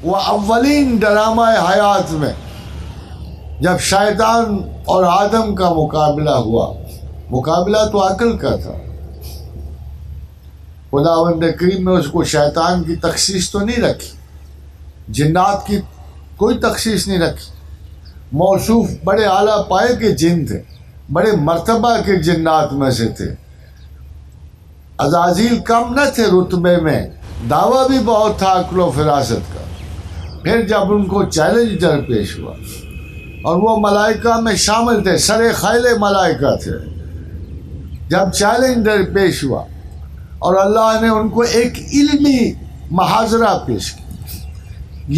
وہ اولین ڈرامہ حیات میں جب شیطان اور آدم کا مقابلہ ہوا، مقابلہ تو عقل کا تھا، خداوند کریم نے اس کو شیطان کی تخصیص تو نہیں رکھی، جنات کی کوئی تخصیص نہیں رکھی، موصوف بڑے اعلیٰ پائے کے جن تھے، بڑے مرتبہ کے جنات میں سے تھے، عزازیل کم نہ تھے رتبے میں، دعویٰ بھی بہت تھا عقل و فراست کا۔ پھر جب ان کو چیلنج درپیش ہوا اور وہ ملائکہ میں شامل تھے، سر خیل ملائکہ تھے، جب چیلنج درپیش ہوا اور اللہ نے ان کو ایک علمی محاضرہ پیش کیا،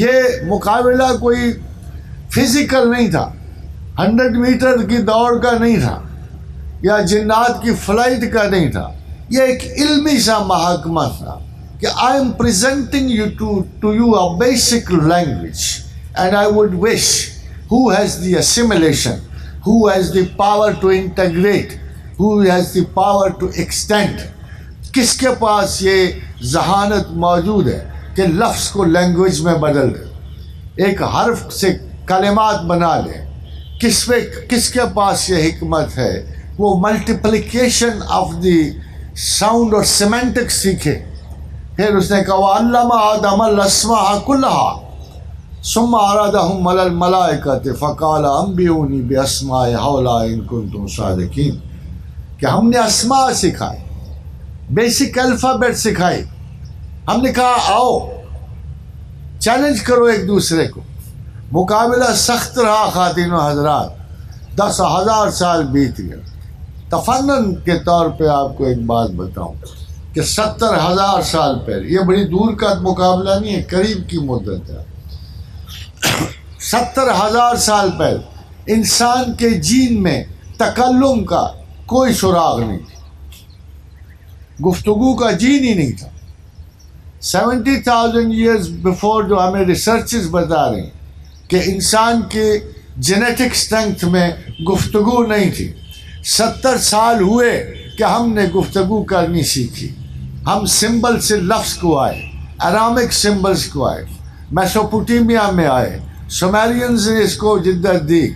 یہ مقابلہ کوئی فزیکل نہیں تھا، 100 میٹر کی دوڑ کا نہیں تھا یا جنات کی فلائٹ کا نہیں تھا، یہ ایک علمی سا محاکمہ تھا کہ I am presenting to you a basic language and I would wish who has the assimilation, who has the power to integrate, who has the power to extend، کس کے پاس یہ ذہانت موجود ہے کہ لفظ کو لینگویج میں بدل دے، ایک حرف سے کلمات بنا لے، کس کے پاس یہ حکمت ہے وہ ملٹیپلیکیشن آف دی ساؤنڈ اور سیمینٹک سیکھے۔ پھر اس نے کہا وَعَلَّمَ آدَمَ الْأَسْمَاءَ كُلَّهَا ثُمَّ عَرَضَهُمْ عَلَى الْمَلَائِكَةِ فَقَالَ أَنبِئُونِي بِأَسْمَاءِ هَؤُلَاءِ إِن كُنتُمْ صَادِقِينَ، کہ ہم نے اسماء سکھائے، بیسک الفابیٹ سکھائی، ہم نے کہا آؤ چیلنج کرو ایک دوسرے کو۔ مقابلہ سخت رہا خواتین و حضرات، 10,000 سال بیت گئے۔ تفنن کے طور پہ آپ کو ایک بات بتاؤں کہ 70,000 سال پہلے، یہ بڑی دور کا مقابلہ نہیں ہے، قریب کی مدت ہے، 70,000 سال پہلے انسان کے جین میں تکلم کا کوئی سراغ نہیں تھا، گفتگو کا جین ہی نہیں تھا۔ 70,000 ایئرز بیفور جو ہمیں ریسرچز بتا رہے ہیں کہ انسان کے جینیٹک اسٹرینتھ میں گفتگو نہیں تھی، 70 سال ہوئے کہ ہم نے گفتگو کرنی سیکھی، ہم سمبل سے لفظ کو آئے، ارامک سمبلز کو آئے، میسوپوٹیمیا میں آئے، سومیرینز نے اس کو جدت دی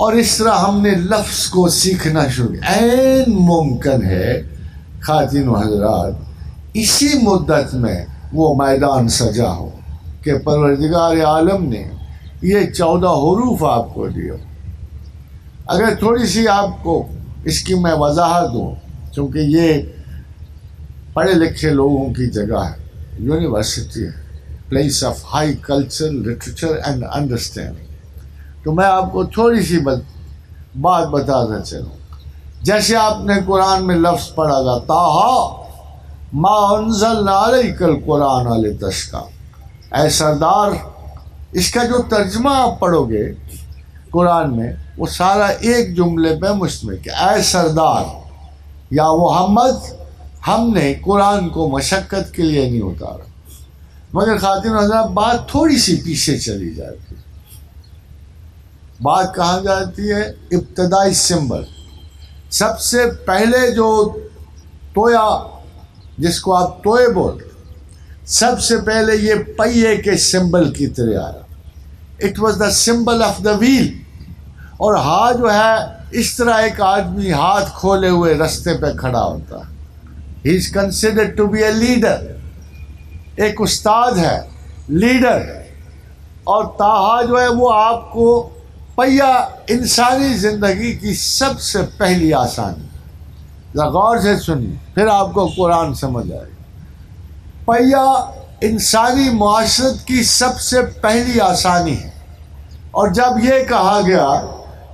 اور اس طرح ہم نے لفظ کو سیکھنا شروع کیا۔ عین ممکن ہے خواتین و حضرات اسی مدت میں وہ میدان سجا ہو کہ پروردگار عالم نے یہ 14 حروف آپ کو دیے۔ اگر تھوڑی سی آپ کو اس کی میں وضاحت دوں، چونکہ یہ پڑھے لکھے لوگوں کی جگہ ہے، یونیورسٹی ہے، place of high culture, literature and understanding, تو میں آپ کو تھوڑی سی بات بتاتا چلوں۔ جیسے آپ نے قرآن میں لفظ پڑھا گا طٰہٰ ما انزلنا علیک القرآن لتشقیٰ، اے سردار، اس کا جو ترجمہ آپ پڑھو گے قرآن میں وہ سارا ایک جملے پہ مشتمل کہ اے سردار یا محمد، ہم نے قرآن کو مشقت کے لیے نہیں اتارا۔ مگر خواتین حضرات بات تھوڑی سی پیچھے چلی جاتی ہے، بات کہاں جاتی ہے؟ ابتدائی سمبل، سب سے پہلے جو تویا، جس کو آپ توئے بولتے، سب سے پہلے یہ پہیے کے سمبل کی طرح آیا، it was the symbol of the wheel, اور ہاں جو ہے اس طرح ایک آدمی ہاتھ کھولے ہوئے رستے پہ کھڑا ہوتا ہے، he is considered to be a leader, ایک استاد ہے، لیڈر ہے، اور تاہا جو ہے وہ آپ کو پہیا انسانی زندگی کی سب سے پہلی آسانی، غور سے سنیے پھر آپ کو قرآن سمجھ آئے گا۔ پہیا انسانی معاشرت کی سب سے پہلی آسانی ہے، اور جب یہ کہا گیا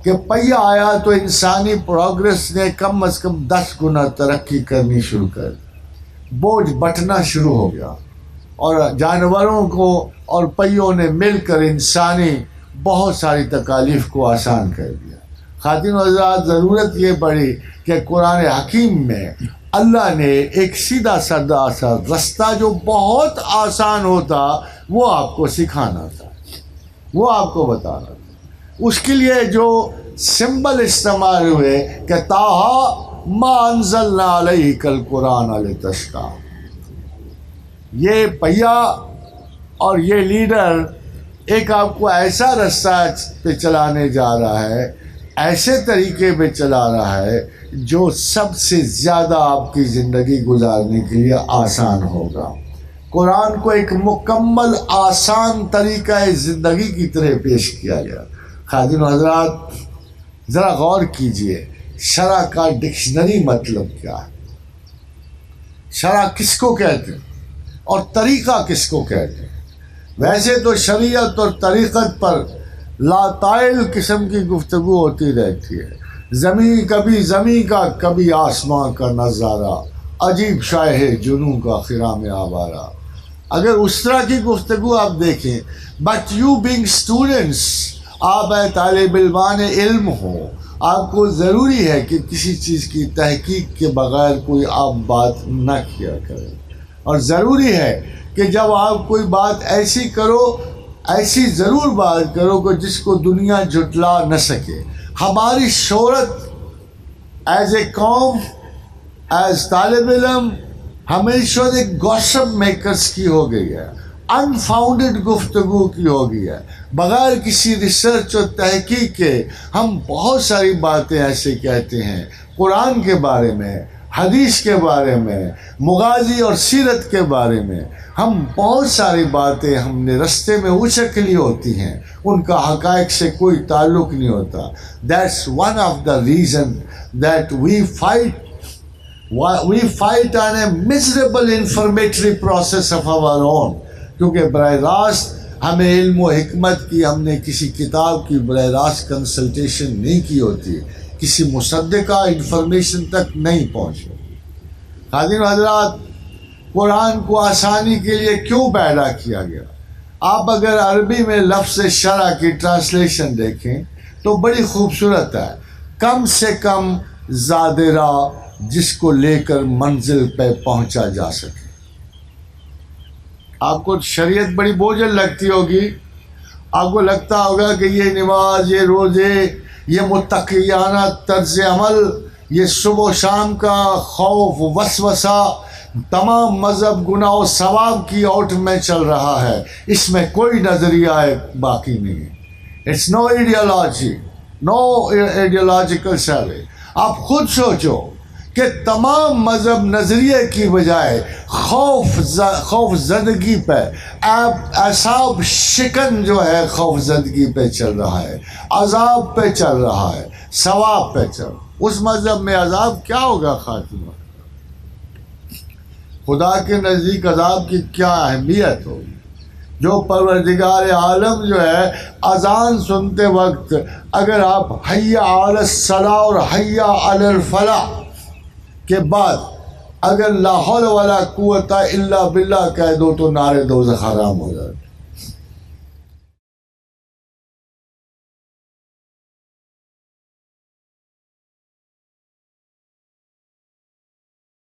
کہ پہیا آیا تو انسانی پروگرس نے کم از کم 10 گنا ترقی کرنی شروع کر دی، بوجھ بٹنا شروع ہو گیا، اور جانوروں کو اور پہیوں نے مل کر انسانی بہت ساری تکالیف کو آسان کر دیا۔ خواتین و حضرات ضرورت یہ پڑی کہ قرآن حکیم میں اللہ نے ایک سیدھا سادہ سا رستہ جو بہت آسان ہوتا وہ آپ کو سکھانا تھا، وہ آپ کو بتانا تھا۔ اس کے لیے جو سمبل استعمال ہوئے کہ طٰہٰ ما انزلنا علیک القرآن لتشقیٰ، یہ پہیا اور یہ لیڈر ایک آپ کو ایسا رستہ پہ چلانے جا رہا ہے، ایسے طریقے پہ چلا رہا ہے جو سب سے زیادہ آپ کی زندگی گزارنے کے لیے آسان ہوگا۔ قرآن کو ایک مکمل آسان طریقہ زندگی کی طرح پیش کیا گیا۔ خادم حضرات ذرا غور کیجئے، شرع کا ڈکشنری مطلب کیا ہے؟ شرع کس کو کہتے ہیں اور طریقہ کس کو کہتے ہیں؟ ویسے تو شریعت اور طریقت پر لاتائل قسم کی گفتگو ہوتی رہتی ہے، کبھی زمین کا کبھی آسمان کا نظارہ، عجیب شاہ جنوں کا خرام آوارہ۔ اگر اس طرح کی گفتگو آپ دیکھیں، بٹ یو بینگ اسٹوڈنٹس، آپ طالب علمان علم ہو، آپ کو ضروری ہے کہ کسی چیز کی تحقیق کے بغیر کوئی آپ بات نہ کیا کریں، اور ضروری ہے کہ جب آپ کوئی بات ایسی کرو، ایسی ضرور بات کرو کہ جس کو دنیا جھٹلا نہ سکے۔ ہماری شہرت ایز اے قوم، ایز طالب علم، ہمیشہ ایک گوسپ میکرز کی ہو گئی ہے، انفاؤنڈڈ گفتگو کی ہو گئی ہے، بغیر کسی ریسرچ اور تحقیق کے ہم بہت ساری باتیں ایسے کہتے ہیں، قرآن کے بارے میں، حدیث کے بارے میں، مغازی اور سیرت کے بارے میں ہم بہت ساری باتیں ہم نے رستے میں اچک لی ہوتی ہیں، ان کا حقائق سے کوئی تعلق نہیں ہوتا۔ That's one of the reason that we fight on a miserable informatory process of our own، کیونکہ براہ راست ہمیں علم و حکمت کی، ہم نے کسی کتاب کی براہ راست کنسلٹیشن نہیں کی ہوتی، کسی مصدقہ انفارمیشن تک نہیں پہنچے۔ خادم حضرات، قرآن کو آسانی کے لیے کیوں پیدا کیا گیا؟ آپ اگر عربی میں لفظ شرع کی ٹرانسلیشن دیکھیں تو بڑی خوبصورت ہے، کم سے کم زاد راہ جس کو لے کر منزل پہ پہنچا جا سکے۔ آپ کو شریعت بڑی بوجھل لگتی ہوگی، آپ کو لگتا ہوگا کہ یہ نماز، یہ روزے، یہ متقیانہ طرز عمل، یہ صبح و شام کا خوف وسوسہ، تمام مذہب گناہ و ثواب کی اوٹ میں چل رہا ہے، اس میں کوئی نظریہ باقی نہیں ہے۔ It's no ideology, no ideological survey. آپ خود سوچو کہ تمام مذہب نظریے کی بجائے خوف زدگی پہ، اعصاب شکن جو ہے خوف زدگی پہ چل رہا ہے، عذاب پہ چل رہا ہے، ثواب پہ چل رہا ہے۔ اس مذہب میں عذاب کیا ہوگا خاتمہ؟ خدا کے نزدیک عذاب کی کیا اہمیت ہوگی؟ جو پروردگار عالم جو ہے اذان سنتے وقت اگر آپ حی علی الصلاۃ اور حی علی الفلاح کے بعد اگر لا حول ولا قوت الا باللہ کہہ دو تو نعرے دوزخ حرام ہو جاتے۔